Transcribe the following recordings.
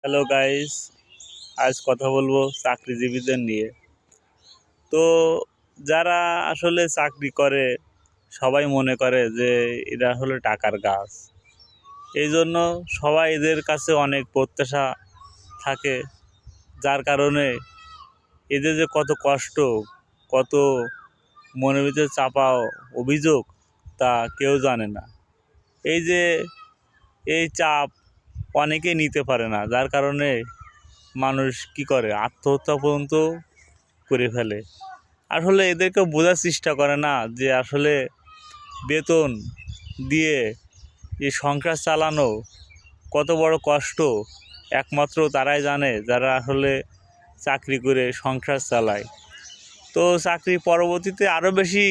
Hello guys, আজ কথা বলবো চাকরিজীবীদের নিয়ে। তো যারা আসলে চাকরি করে সবাই মনে করে যে এরা হলো টাকার গাছ। এই জন্য সবাই এদের কাছে অনেক প্রত্যাশা থাকে, যার কারণে এদের যে কত কষ্ট, কত মনের ভিতরে চাপা অভিযোগ তা কেউ জানে না। এই যে এই চাপ অনেকেই নিতে পারে না, যার কারণে মানুষ কি করে আত্মহত্যা পর্যন্ত করে ফেলে। আসলে এদেরকে বোঝার চেষ্টা করে না যে আসলে বেতন দিয়ে এই সংসার চালানো কত বড় কষ্ট একমাত্র তারাই জানে যারা আসলে চাকরি করে সংসার চালায়। তো চাকরি পরবর্তীতে আরও বেশি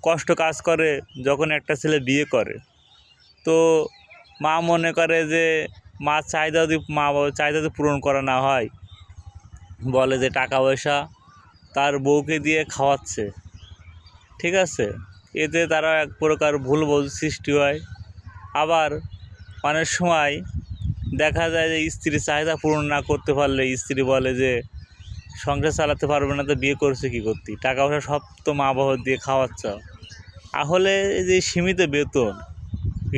কষ্ট কাজ করে যখন একটা ছেলে বিয়ে করে। তো মা মনে করে যে মা বাবার চাহিদা যদি পূরণ করা না হয়, বলে যে টাকা পয়সা তার বউকে দিয়ে খাওয়াচ্ছে, ঠিক আছে। এতে তারা এক প্রকার ভুল বোঝ সৃষ্টি হয়। আবার অনেক সময় দেখা যায় যে স্ত্রীর চাহিদা পূরণ না করতে পারলে স্ত্রী বলে যে সংসার চালাতে পারবে না, তো বিয়ে করছে কী করতে, টাকা পয়সা সব তো মা বাবা দিয়ে খাওয়াচ্ছ। আসলে এই যে সীমিত বেতন,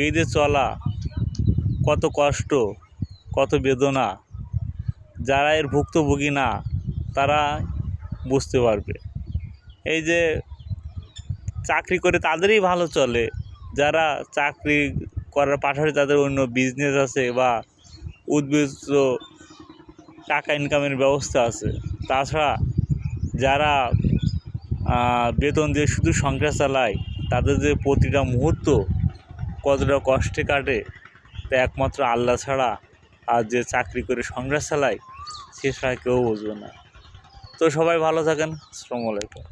এই যে চলা কত কষ্ট, কত বেদনা, যারা এর ভুক্তভোগী না তারা বুঝতে পারবে। এই যে চাকরি করে তাদেরই ভালো চলে, যারা চাকরি করার পাশাপাশি তাদের অন্য বিজনেস আছে বা উদ্ভিজ্জ টাকা ইনকামের ব্যবস্থা আছে। তাছাড়া যারা বেতন দিয়ে শুধু সংসার চালায়, তাদের যে প্রতিটা মুহূর্ত কতটা কষ্টে কাটে তা একমাত্র আল্লাহ ছাড়া আর যে চাকরি করে সংসার চালায় সে ছাড়া কেউ বুঝবে না। তো সবাই ভালো থাকেন। আসসালামু আলাইকুম।